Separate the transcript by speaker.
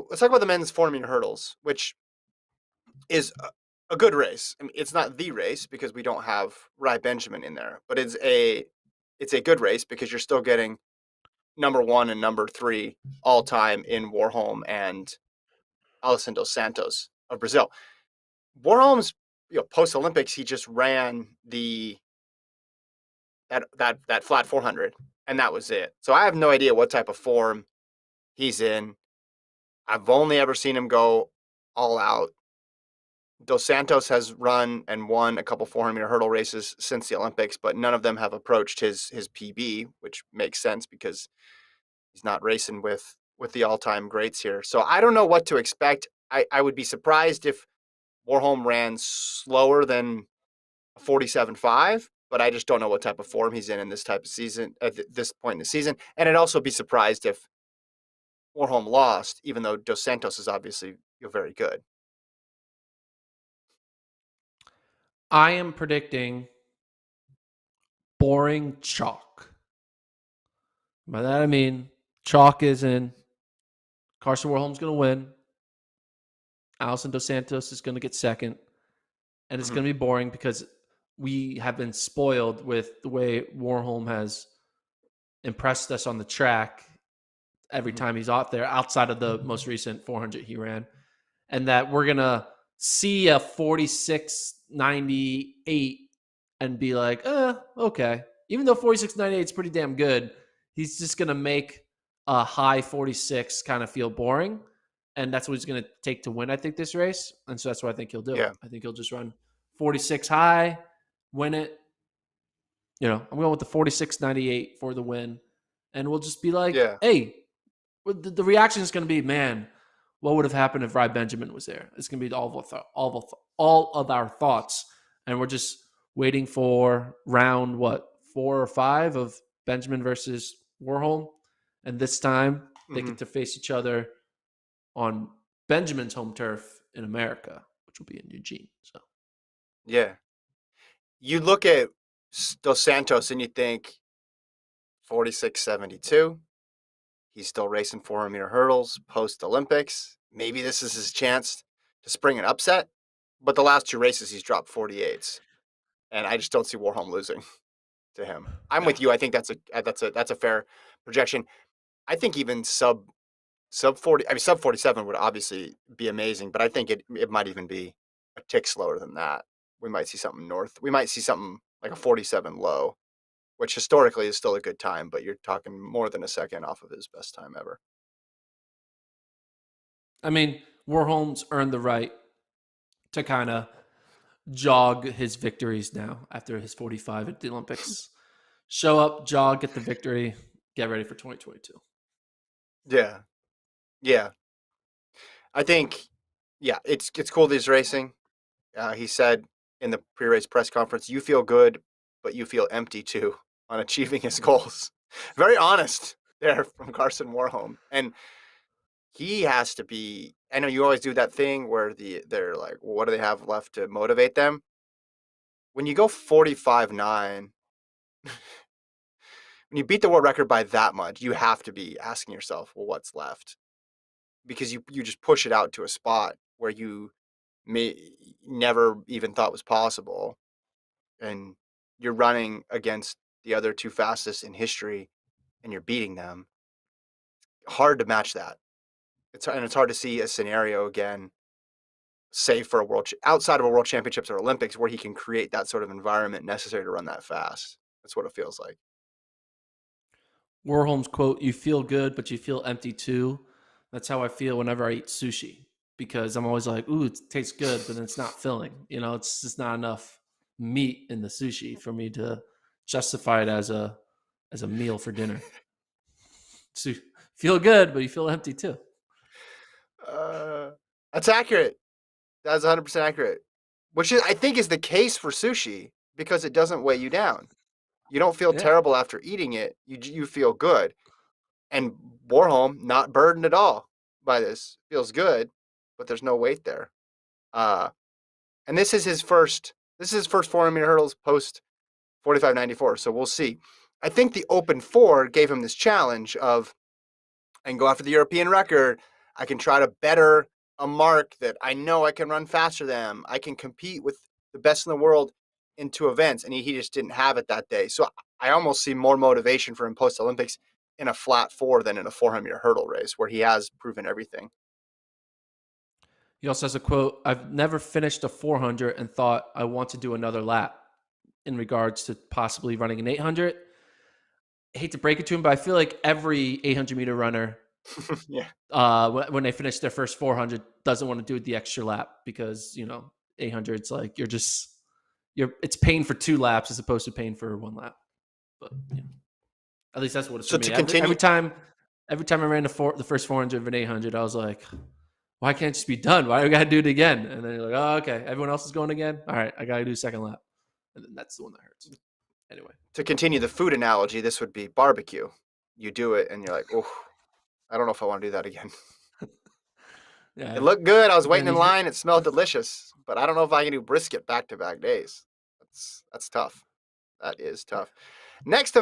Speaker 1: let's talk about the men's 400-meter hurdles, which is a good race. I mean, it's not the race because we don't have Rai Benjamin in there, but it's a good race because you're still getting number 1 and number 3 all time in Warholm and Alessandro Santos of Brazil. Warholm's post Olympics, he just ran that flat 400, and that was it. So I have no idea what type of form he's in. I've only ever seen him go all out. Dos Santos has run and won a couple 400-meter hurdle races since the Olympics, but none of them have approached his PB, which makes sense because he's not racing with the all-time greats here. So I don't know what to expect. I would be surprised if Warholm ran slower than 47.5, but I just don't know what type of form he's in this type of season at this point in the season. And I'd also be surprised if Warholm lost, even though Dos Santos is obviously very good.
Speaker 2: I am predicting boring chalk. By that I mean chalk is in. Kartsen Warholm's going to win. Alison Dos Santos is going to get second. And it's going to be boring because we have been spoiled with the way Warholm has impressed us on the track every time he's out there, outside of the most recent 400 he ran. And that we're going to see a 46.98 and be like, okay. Even though 46.98 is pretty damn good, he's just going to make a high 46 kind of feel boring. And that's what he's going to take to win, I think, this race. And so that's what I think he'll do.
Speaker 1: Yeah.
Speaker 2: I think he'll just run 46 high, win it. I'm going with the 46.98 for the win. And we'll just be like, hey, the reaction is going to be, man, what would have happened if Rai Benjamin was there? It's going to be all of our thoughts. And we're just waiting for round, 4 or 5 of Benjamin versus Warholm. And this time they get to face each other on Benjamin's home turf in America, which will be in Eugene. So,
Speaker 1: yeah. You look at Dos Santos and you think 46.72. He's still racing 400-meter hurdles post-Olympics. Maybe this is his chance to spring an upset. But the last 2 races, he's dropped 48s. And I just don't see Warholm losing to him. I'm with you. I think that's a fair projection. I think even sub 40, sub 47 would obviously be amazing, but I think it might even be a tick slower than that. We might see something north. We might see something like a 47 low, which historically is still a good time, but you're talking more than a second off of his best time ever.
Speaker 2: I mean, Warholm's earned the right to kind of jog his victories now after his 45 at the Olympics. Show up, jog, get the victory, get ready for 2022.
Speaker 1: Yeah. Yeah. I think, it's cool that he's racing. He said in the pre-race press conference, you feel good, but you feel empty too on achieving his goals. Very honest there from Kartsen Warholm. And he has to be, I know you always do that thing where they're like, well, what do they have left to motivate them? When you go 45.9, when you beat the world record by that much, you have to be asking yourself, well, what's left? Because you just push it out to a spot where you may never even thought was possible. And you're running against the other 2 fastest in history and you're beating them. Hard to match that. It's hard to see a scenario again, say for outside of a world championships or Olympics, where he can create that sort of environment necessary to run that fast. That's what it feels like.
Speaker 2: Warholm's quote, you feel good, but you feel empty too. That's how I feel whenever I eat sushi, because I'm always like, ooh, it tastes good, but it's not filling. It's just not enough meat in the sushi for me to justify it as a meal for dinner. So you feel good, but you feel empty too.
Speaker 1: That's accurate. That's 100% accurate. Which I think is the case for sushi because it doesn't weigh you down. You don't feel terrible after eating it. You feel good. And Warholm, not burdened at all by this. Feels good, but there's no weight there. And this is his first 400-meter hurdles post 45.94. So we'll see. I think the Open 4 gave him this challenge of, I can go after the European record. I can try to better a mark that I know I can run faster than them. I can compete with the best in the world into events. And he just didn't have it that day. So I almost see more motivation for him post-Olympics in a flat 4 than in a 400-meter hurdle race where he has proven everything.
Speaker 2: He also has a quote, "I've never finished a 400 and thought I want to do another lap," in regards to possibly running an 800. I hate to break it to him, but I feel like every 800-meter runner,
Speaker 1: yeah,
Speaker 2: when they finish their first 400, doesn't want to do the extra lap because 800, it's like it's paying for 2 laps as opposed to paying for 1 lap. But at least that's what it's
Speaker 1: so
Speaker 2: for me.
Speaker 1: to continue,
Speaker 2: Every time I ran the first 400 of an 800, I was like, why can't it just be done? Why do I got to do it again? And then you're like, oh, okay, everyone else is going again. All right, I got to do a second lap. And then that's the one that hurts. Anyway.
Speaker 1: To continue the food analogy, this would be barbecue. You do it and you're like, oh, I don't know if I want to do that again.
Speaker 2: Yeah,
Speaker 1: it looked good. I was waiting in line. It smelled delicious, but I don't know if I can do brisket back-to-back days. That's tough. That is tough. Next